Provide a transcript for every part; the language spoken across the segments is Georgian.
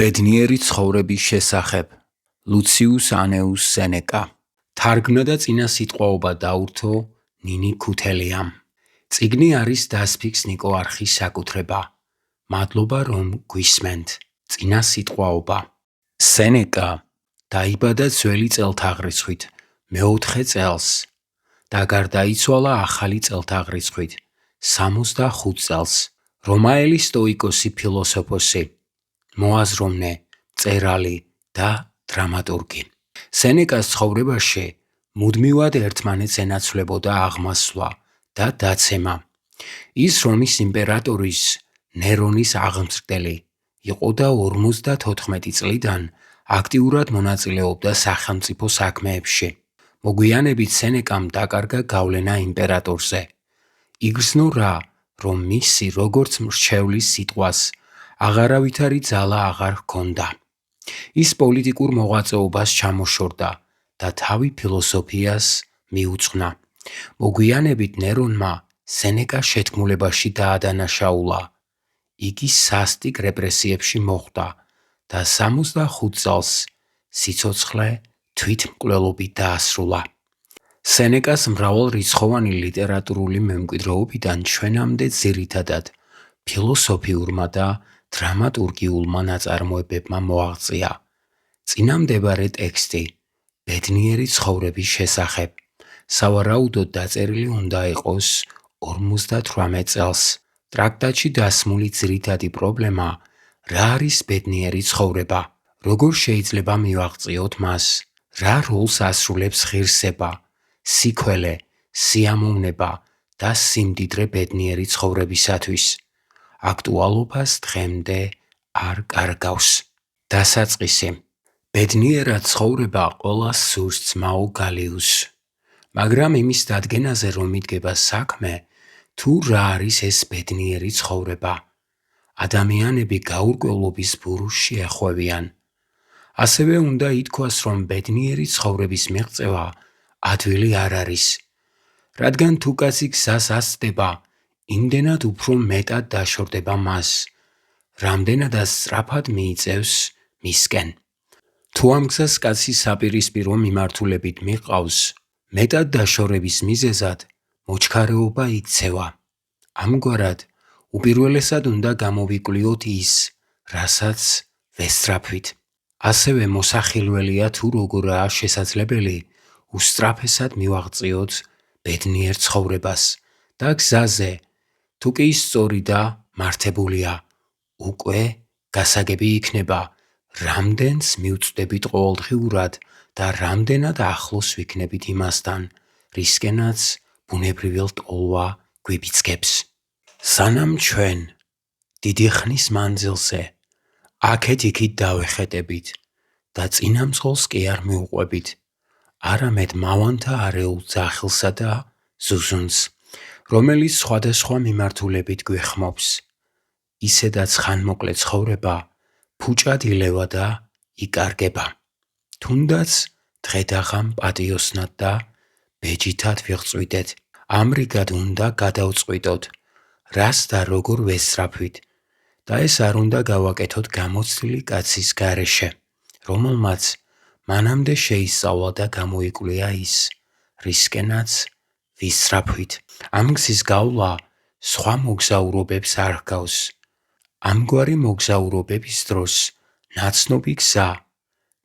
ბედნიერი ცხოვრების შესახებ ლუციუს ანეუს სენეკა. თარგმნა და წინა სიტყვაობა დაურთო ნინი ქუთელიამ. წიგნი არის დასფიქს ნიკო არხის საკუთრება. მადლობა რომ გვისმენთ. წინა სიტყვაობა. სენეკა დაიბადა ძველი წელთაღრიცხვით მეოთხე წელს და გარდაიცვალა ახალი წელთაღრიცხვით 65 წელს. რომაელი სტოიკოსი ფილოსოფოსი, მოაზროვნე, მწერალი და დრამატურგი. სენეკას ცხოვრებაში მუდმივად ერთმანეთს ენაცვლებოდა აღმასვლა და დაცემა. ის რომის იმპერატორის ნერონის აღმზრდელი იყო და 54 წლიდან აქტიურად მონაწილეობდა სახელმწიფო საქმეებში. მოგვიანებით სენეკამ დაკარგა გავლენა იმპერატორზე. იგრძნო რა, რომ მისი როგორც მრჩევლის სიტყვას აღარავითარი ძალა აღარ ჰქონდა. ის პოლიტიკურ მოღვაწეობას ჩამოშორდა და თავი ფილოსოფიას მიუძღვნა. მოგვიანებით ნერონმა სენეკა შეთქმულებაში დაადანაშაულა. იგი სასტიკ რეპრესიებში მოხვდა და 65 წელს სიცოცხლე თვითმკვლელობით დაასრულა. სენეკას მრავალრიცხოვანი ლიტერატურული მემკვიდრეობიდან ჩვენამდე ძირითადად ფილოსოფიურმა და დრამატურგიულმა ნაწარმოებებმა მოაღწია. წინამდებარე ტექსტი ბედნიერი ცხოვრების შესახებ სავარაუდოდ დაწერილი უნდა იყოს 58 წელს. ტრაქტატში დასმული ძირითადი პრობლემა რა არის ბედნიერი ცხოვრება, როგორ შეიძლება მივაღწიოთ მას, რა როლს ასრულებს ღირსება, სიქველე, სიამოვნება და სიმდიდრე ბედნიერი ცხოვრებისათვის. აქტუალობას დღემდე არ კარგავს. დასაწყისი. ბედნიერად ცხოვრება ყველას სურს ძმაო გალიუს. მაგრამ იმის დადგენაზე რომ იდგება საქმე, თუ რა არის ეს ბედნიერი ცხოვრება, ადამიანები გაურკვევლობის ბურუშში ეხვევიან. ასევე უნდა ითქვას, რომ ბედნიერი ცხოვრების მიღწევა ადვილი არ არის, რადგან თუ კაცი გზას ასწდება, იმდენად უფრო მეტად დაშორდება მას, რამდენადაც სწრაფად მიიწევს მისკენ. თუ ამ გზას კაცი საპირისპირო მიმართულებით მიყავს, მეტად დაშორების მიზეზად მოჩქარეობა იქცევა. ამგვარად, უპირველესად უნდა გამოვიკვლიოთ ის, რასაც ვესწრაფვით. ასევე მოსახილველია თუ როგორაა შესაძლებელი უსწრაფესად მივაღწიოთ ბედნიერ ცხოვრებას და გზაზე, თუ კი ის სწორი და მართებულია, უკვე გასაგები იქნება, რამდენს მივწვდებით ყოველდღიურად და რამდენად ახლოს ვიქნებით იმასთან, რისკენაც ბუნებრივი ლტოლვა გვიბიძგებს. სანამ ჩვენ დიდი ხნის მანძილზე აქეთ-იქით დავეხეტებით და წინამძღოლს კი არ მიუყვებით, არამედ მავანთა არეულ ძახილსა და ზუზუნს, რომელიც სხვადასხვა მიმართულებით გვეხმობს, ისედაც ხანმოკლე ცხოვრება ფუჭად ილევა და იკარგება. თუნდაც დღედაღამ პატიოსნად და ბეჯითად ვიღწვიდეთ. ამრიგად უნდა გადავწყვიტოთ, რას და როგორ ვესწრაფვით და ეს არ უნდა გავაკეთოთ გამოცდილი კაცის გარეშე, რომელმაც მანამდე შეისწავლა და გამოიკვლია ის, რისკენაც ვისწრაფვით. ამ გზის გავლა სხვა მოგზაურობებს არ ჰგავს. ამგვარი მოგზაურობების დროს ნაცნობი გზა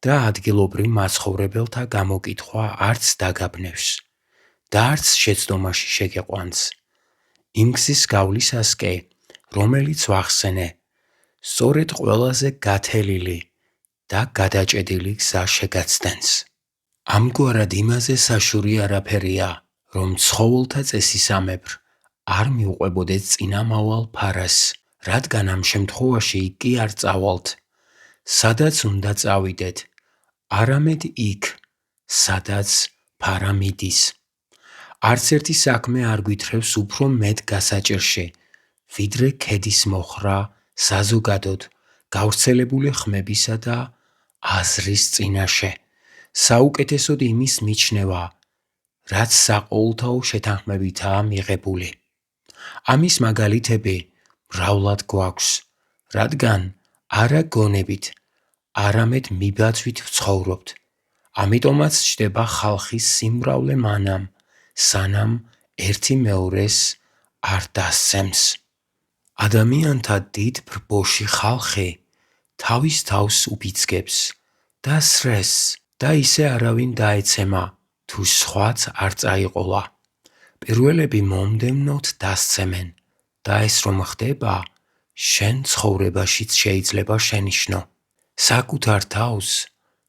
და ადგილობრივ მაცხოვრებელთა გამოკითხვა არც დაგაბნევს და არც შეცდომაში შეგეყვანს. იმ გზის გავლისას კი, რომელიც ვახსენე, სწორედ ყველაზე გათელილი და გადაჭედილი გზა შეგაცდენს. ამგვარად იმაზე საშური არაფერია, რომ ცხოველთა წესისამებრ არ მიუყვებოდეთ წინამავალ ფარას, რადგან ამ შემთხვევაში იქ კი არ წავალთ, სადაც უნდა წავიდეთ, არამედ იქ, სადაც ფარა მიდის. არც ერთი საქმე არ გვითხრევს უფრო მეტ გასაჭირში, ვიდრე ქედის მოხრა საზოგადოდ გავრცელებული ხმებისა და აზრის წინაშე. საუკეთესოდ იმის მიჩნევა, რაც საყოველთაო შეთანხმებითაა მიღებული. ამის მაგალითები მრავლად გვაქვს, რადგან არა გონებით, არამედ მიბაძვით ვცხოვრობთ. ამიტომაც ჩდება ხალხის სიმრავლე მანამ, სანამ ერთი მეორეს არ დასცემს. ადამიანთა დიდ ბრბოში ხალხი თავის თავს უბიძგებს და სრეს და ისე არავინ დაეცემა, თუ სხვაც არ წაიყოლა. პირველები მომდევნოთ დასცემენ და ეს რომ ხდება, შენ ცხოვრებაშიც შეიძლება შენიშნო. საკუთარ თავს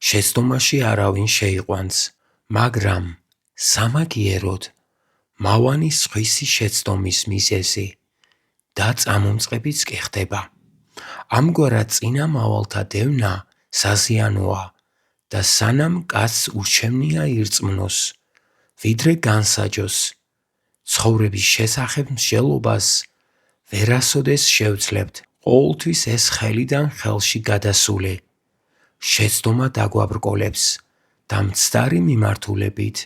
შეცდომაში არავინ შეიყვანს, მაგრამ სამაგიეროდ მავანი სხვისი შეცდომის მიზეზი და წამომწყებიც კი ხდება. ამგვარად წინამავალთა დევნა საზიანოა და სანამ კაცს ურჩევნია ირწმნოს, ვიდრე განსაჯოს, ცხოვრების შესახებ მსჯელობას ვერასოდეს შევძლებთ. ყოველთვის ეს ხელიდან ხელში გადასული შეცდომა დაგვაბრკოლებს და მცდარი მიმართულებით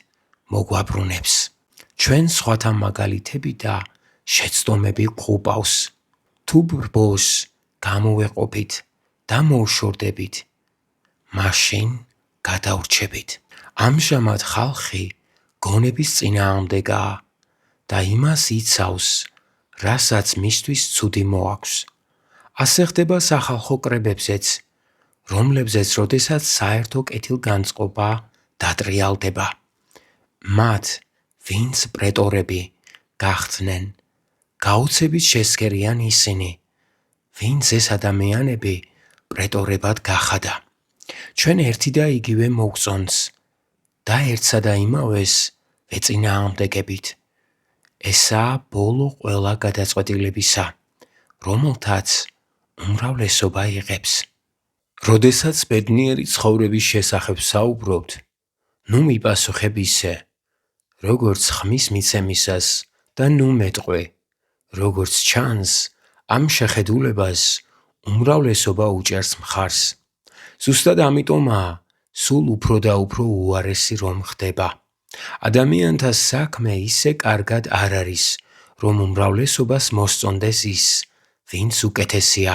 მოგვაბრუნებს. ჩვენ სხვათა მაგალითები და შეცდომები გვყუპავს. თუ ბრბოს გამოვეყოფით და მოვშორდებით, მაშინ გადავრჩებით. ამჟამად ხალხი გონების წინააღმდეგაა და იმას იცავს, რასაც მისთვის ცუდი მოაქვს. ასე ხდება სახალხო კრებებზეც, რომლებზეც როდესაც საერთო კეთილგანწყობა დატრიალდება. მათ, ვინც პრეტორები გახდნენ, გაოცებით შესქერიან ისინი, ვინც ეს ადამიანები პრეტორებად გახადა. ჩვენ ერთი და იგივე მოგწონს და ერთსა და იმავეს ვეწინააღმდეგებით. ესაა ბოლო ყველა გადაწყვეტილებისა, რომელთაც უმრავლესობა იღებს. როდესაც ბედნიერი ცხოვრების შესახებ საუბრობთ, ნუ მიპასუხებ ისე, როგორც ხმის მიცემისას და ნუ მეტყვი, როგორც ჩანს, ამ შეხედულებას უმრავლესობა უჭერს მხარს. ზუსტად ამიტომაა სულ უფრო და უფრო უარესი რომ ხდება. ადამიანთა საქმე ისე კარგად არ არის, რომ უმრავლესობას მოსწონდეს ის, ვინც უკეთესია.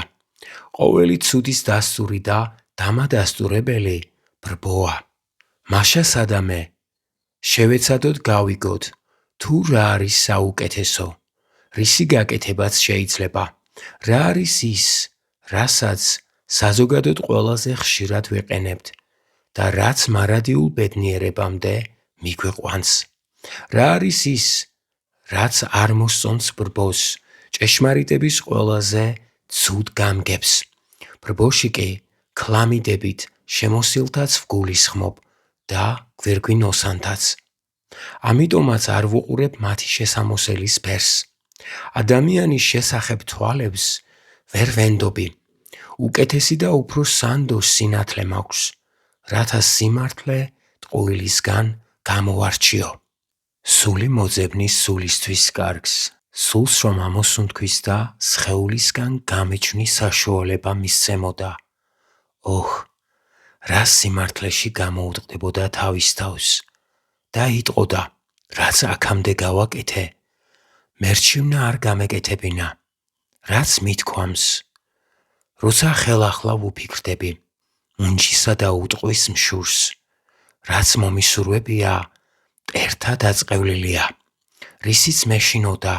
ყოველი ცუდის დასტური და დამადასტურებელი ბრბოა. მაშა სადამე, შევეცადოთ გავიგოთ, თუ რა არის საუკეთესო, რისი გაკეთებაც შეიძლება, რა არის ის, რასაც საზოგადოდ ყველაზე ხშირად ვიყენებთ და რაც მარადიულ ბედნიერებამდე მიგვიყვანს. რა არის ის, რაც არ მოსწონს ბრბოს, ჭეშმარიტების ყველაზე ცუდ გამგებს. ბრბოში კი ქლამიდებით შემოსილთაც ვგულისხმობ და გვერგვინოსანთაც. ამიტომაც არ ვუყურებ მათი შესამოსელის ფერს. ადამიანის შესახებ თვალებს ვერ ვენდობი. უკეთესი და უფრო სანდო სინათლე მაქვს, რათა სიმართლე ტყუილისგან გამოვარჩიო. სული მოძებნის სულისთვის კარგს, სულს რომ ამოსუნთქვის და სხეულისგან გამეჩვნის საშუალება მისცემოდა. ოჰ, რა სიმართლეში გამოუტყდებოდა თავის თავს და იტყოდა, რაც აქამდე გავაკეთე, მერჩივნა არ გამეკეთებინა, რაც მithქვამს. როცა ხელახლა ვუფიქრდები, უნჯისა და უტყვის მშურს, რაც მომისურვებია, მტერთა დაწყევლილია, რისიც მეშინოდა,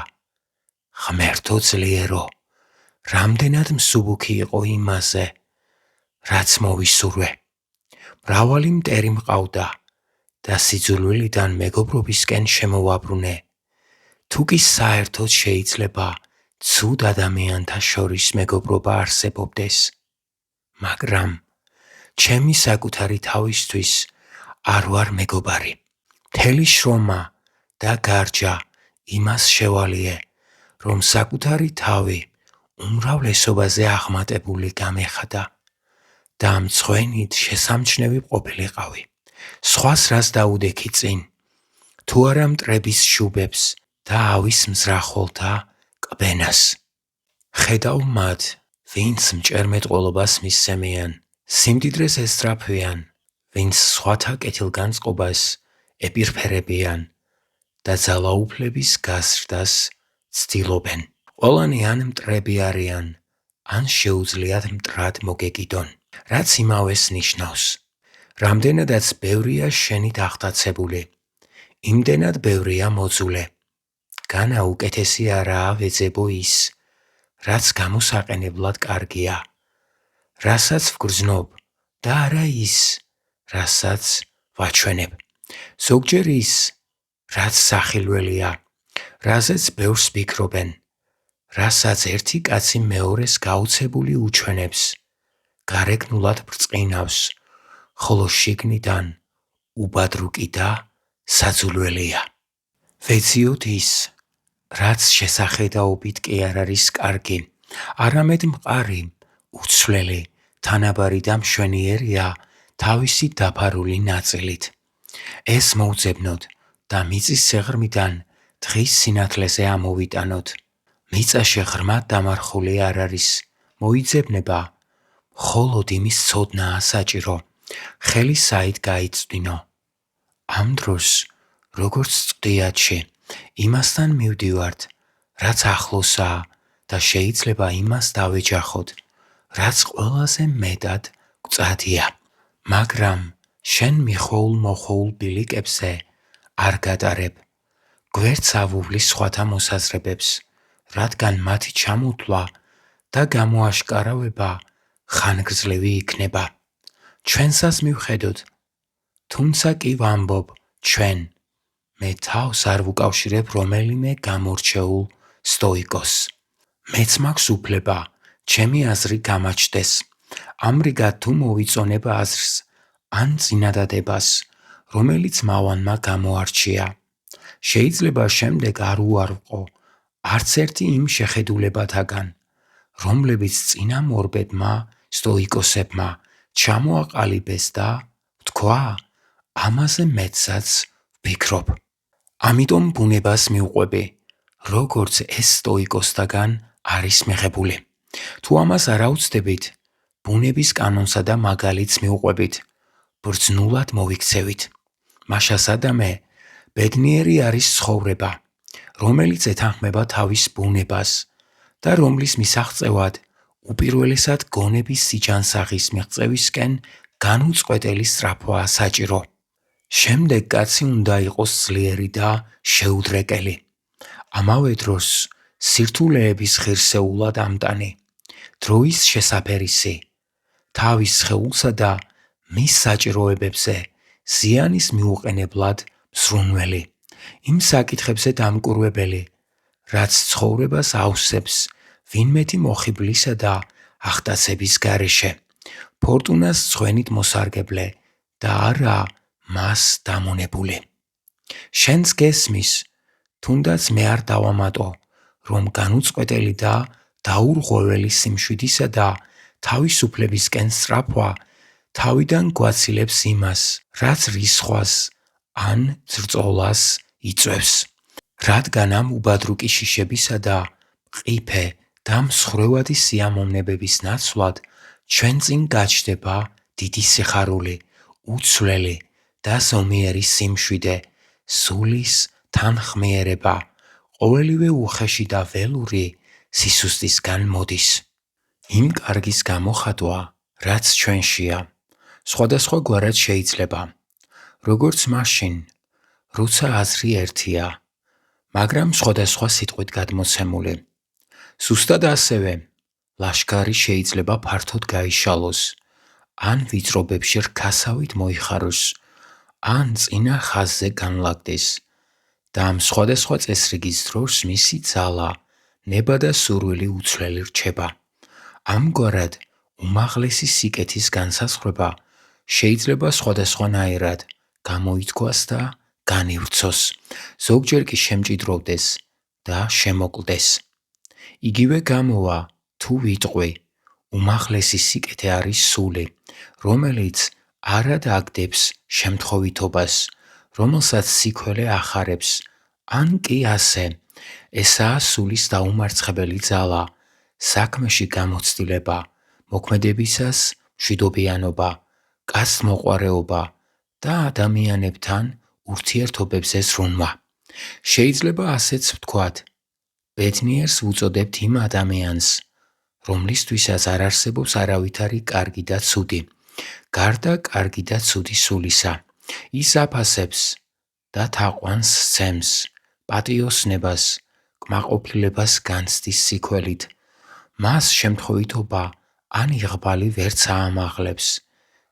ღმერთო ძლიერო, რამდენად მსუბუქი იყო იმაზე, რაც მოვისურვე. მრავალი მტერი მყავდა და სიძულვილიდან მეგობრობისკენ შემოვაბრუნე. თუ კი საერთოდ შეიძლება ცუდ ადამიანთა შორის მეგობრობა არსებობდეს, მაგრამ ჩემი საკუთარი თავისთვის არ ვარ მეგობარი. მთელი შრომა და გარჯა იმას შევალიე, რომ საკუთარი თავი უმრავლესობაზე აღმატებული გამეხადა და მცხვენით შესამჩნევი ყოფილიყავი. სხვას რას დაუდექი წინ, თუ არა მტრების შუბებს და ავის მზრახველთა კბენას. ხედავ მათ, ვინც მჭერმეტყველობას მისცემიან, სიმდიდრეს ესწრაფვიან, ვინც სხვათა კეთილგანწყობას ეპირფერებიან და ძალაუფლების გაზრდას ცდილობენ. ყველანი ან მტრები არიან, ან შეუძლიათ მტრად მოგეკიდონ. რაც იმავეს ნიშნავს. რამდენადაც ბევრია შენი დახტაცებული, იმდენად ბევრია მოძულე. განა უკეთესი არაა ვეძებო ის, რაც გამოსაყენებლად კარგია. რასაც ვგრძნობ და არა ის, რასაც ვაჩვენებ. ზოგჯერ ის, რაც სახილველია, რაზეც ბევრს ვფიქრობენ, რასაც ერთი კაცი მეორეს გაუცებული უჩვენებს, გარეგნულად ბრწყინავს, ხოლო შიგნიდან უბადრუკი და საძულველია. ვეციოთ ის, რაც შესახედაობით კი არ არის კარგი, არამედ მყარი, უცვლელი, თანაბარი და მშვენიერია თავისი დაფარული ნაწილით. ეს მოვძებნოთ და მიწის სიღრმიდან დღის სინათლეზე ამოვიტანოთ. მიწაში ღრმად დამარხული არ არის, მოიძებნება, მხოლოდ იმის ცოდნაა საჭირო, ხელი საით გაიწვდინო. ამ დროს, როგორც წვდიათში, იმასთან მივდივართ, რაც ახლოსაა და შეიძლება იმას დავეჯახოთ, რაც ყველაზე მეტად გვწადია. მაგრამ შენ მიხოვულ მოხოვულ ბილიკებზე არ გატარებ. გვერდს ავუვლის სხვათა მოსაზრებებს, რადგან მათი ჩამოთვლა და გამოაშკარავება ხანგრძლივი იქნება. ჩვენსას მივხედოთ, თუმცა კი ვამბობ ჩვენ, მე თავს არ ვუკავშირებ რომელიმე გამორჩეულ სტოიკოსს. მეც მაქვს უფლება, ჩემი აზრი გამაჩნდეს. ამრიგად თუ მოვიწონებ აზრს ან წინადადებას, რომელიც მავანმა გამოარჩია. შეიძლება შემდეგ არ უარყო არც ერთი იმ შეხედულებათაგან, რომლებიც წინამორბედმა სტოიკოსებმა ჩამოაყალიბეს და თქვა, ამაზე მეცაც ვფიქრობ. ამიტომ ბუნებას მივყვები, როგორც ეს სტოიკოსთაგან არის მიღებული. თუ ამას არ აუცდებით, ბუნების კანონსა და მაგალითს მივყვებით, ბრძნულად მოვიქცევით. მაშასა და მე, ბედნიერი არის ცხოვრება, რომელიც ეთანხმება თავის ბუნებას და რომლის მისაღწევად უპირველესად გონების სიჯანსაღის მიღწევისკენ განუწყვეტელი სწრაფვაა საჭირო. შემდეგ კაცი უნდა იყოს ძლიერი და შეუდრეკელი. ამავე დროს სირთულეების ღირსეულად ამტანი, დროის შესაფერისი, თავის სხეულსა და მის საჭიროებებზე ზიანის მიუყენებლად მსრუნველი, იმ საკითხებზე დამკურვებელი, რაც ცხოვრებას ავსებს ვინმეთი მოხიბლისა და ახტაცების გარეშე, ფორტუნას ძღვენით მოსარგებლე და არა მას დამონებული. შენს გესმის, თუნდაც მე არ დავამატო, რომ განუწყვეტელი და დაურღვეველი სიმშვიდისა და თავისუფლებისკენ სწრაფვა თავიდან გვაცილებს იმას, რაც რისხვას ან ძრწოლას იწვევს. რადგან ამ უბადრუკი შიშებისა და მყიფე და მსხრევადი სიამოვნებების ნაცვლად ჩვენ წინ გაჩნდება დიდი სიხარული, უცვლელი და ზომიერი სიმშვიდე, სულის თანხმიერება, ყოველივე უხეში და ველური სისუსტისგან მოდის. იმ კარგის გამოხატვა, რაც ჩვენშია, სხვადასხვაგვარად შეიძლება, როგორც მაშინ, როცა აზრი ერთია, მაგრამ სხვადასხვა სიტყვით გადმოცემული. ზუსტად ასევე, ლაშქარი შეიძლება ფართოდ გაიშალოს, ან ვიწრობებში რქასავით მოიხაროს, ან წინა ხაზზე განლაგდეს და ამ სხვადასხვა წესრიგის დროს მისი ძალა, ნება და სურვილი უცვლელი რჩება. ამგვარად, უმაღლესი სიკეთის განსაზღვრება შეიძლება სხვადასხვანაირად გამოითქვას და განივრცოს, ზოგჯერ კი შემჭიდროვდეს და შემოკლდეს. იგივე გამოვა, თუ ვიტყვი, უმაღლესი სიკეთე არის სული, რომელიც არად აგდებს შემთხვევითობას, რომელსაც სიქველე ახარებს, ან კი ასე, ესაა სულის დაუმარცხებელი ძალა, საქმეში გამოცდილება, მოქმედებისას მშვიდობიანობა, კაცთმოყვარეობა და ადამიანებთან ურთიერთობებზე ზრუნვა. შეიძლება ასეც ვთქვათ, ბედნიერს ვუწოდებთ იმ ადამიანს, რომლისთვისაც არ არსებობს არავითარი კარგი და ცუდი, გარდა კარგი და ცუდი სულისა. ის აფასებს და თაყვანს სცემს, პატიოსნებას, კმაყოფილებას განცდის სიქველით. მას შემთხვევითობა ან იღბალი ვერც აამაღლებს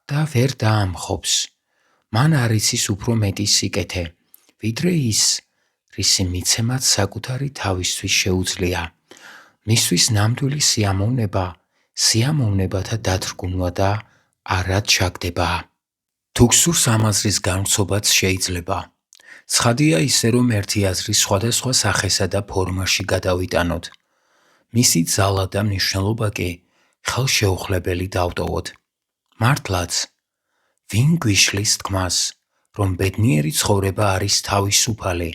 და ვერ დაამხობს. მან არ იცის უფრო მეტი სიკეთე, ვიდრე ის, რისი მიცემაც საკუთარი თავისთვის შეუძლია. მისთვის ნამდვილი სიამოვნება, სიამოვნებათა დათრგუნვა და არა ჩაგდებაა. თუ გსურს ამ აზრის განვრცობაც შეიძლება. ცხადია ისე, რომ ერთი აზრი სხვადასხვა სახესა და ფორმაში გადავიტანოთ. მისი ძალა და მნიშვნელობა კი ხელშეუხლებელი დავტოვოთ. მართლაც, ვინ გვიშლის თქმას, რომ ბედნიერი ცხოვრება არის თავისუფალი,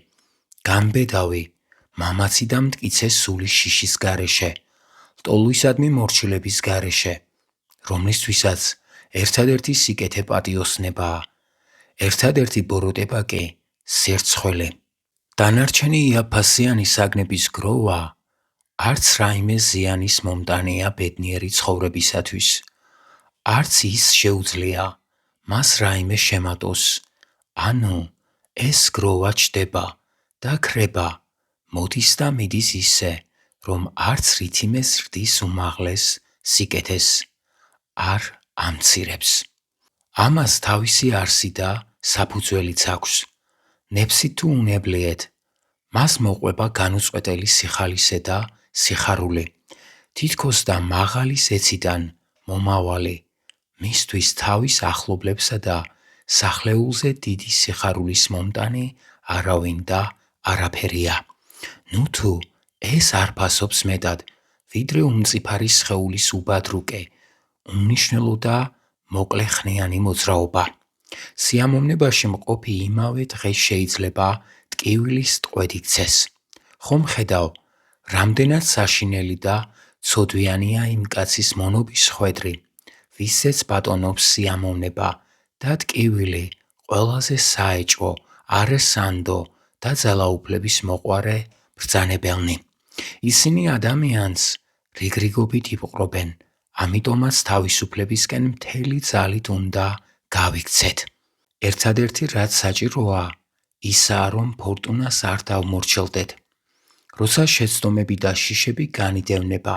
განბედავი, მამაცი და მტკიცე სულის შიშის გარეშე, ლტოლვისადმი მორჩილების გარეშე, რომლისთვისაც ერთადერთი სიკეთე პატიოსნებაა, ერთადერთი ბოროტება კი სირცხველი. დანარჩენი იაფფასიანი საგნების გროვა არც რაიმე ზიანის მომტანია ბედნიერი ცხოვრებისათვის. არც ის შეუძლია მას რაიმე შემატოს, ანუ ეს გროვა ჩდება და ქრება, მოდის და მიდის ისე, რომ არც რითიმე ზრდის უმაღლეს სიკეთეს არ ამცირებს. ამას თავისი არსი და საფუძველიც აქვს. ნეფსით თუ უნებლიეთ, მას მოყვება განუწყვეტელი სიხალისე და სიხარული, თითქოს და მაღალი ზეციდან მომავალი, მისთვის თავის ახლობლებსა და სახლეულზე დიდი სიხარულის მომტანი არავინ და არაფერია. ნუ თუ ეს არ ფასობს მეტად, ვიდრე უმწიფარი სხეულის უბადრუკე, უმნიშვნელო და მოკლეხნიანი მოძრაობა. სიამოვნებაში მყოფი იმავე დღეს შეიძლება ტკივილის ტყვედ იქცეს. ხომ ხედავ, რამდენად საშინელი და ცოდვიანია იმ კაცის მონობის ხვედრი, ვისზეც ბატონობს სიამოვნება და ტკივილი ყველაზე საეჭვო, არასანდო და ძალაუფლების მოყვარე ბრძანებელნი. ისინი ადამიანს რიგრიგობით იპყრობენ, ამიტომაც თავისუფლებისკენ მთელი ძალით უნდა გავიქცეთ. ერთადერთი რაც საჭიროა, ისაა, რომ ფორტუნას არ დავმორჩილდეთ. როცა შეცდომები და შიშები განიდევნება,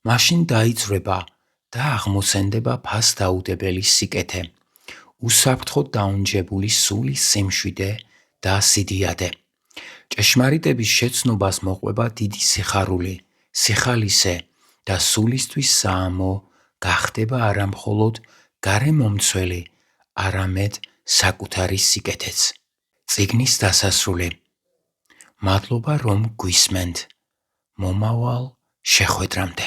მაშინ დაიძვრება და აღმოცენდება ფასდაუდებელი სიკეთე, უსაფრთხოდ დაუნჯებული სულის სიმშვიდე და სიდიადე. ჭეშმარიტების შეცნობას მოყვება დიდი სიხარული, სიხალისე და სულისთვის საამო გახდება არა მხოლოდ გარემომცველი, არამედ საკუთარი სიკეთეც. წიგნის დასასრული. მადლობა რომ გვისმენთ. მომავალ შეხვედრამდე.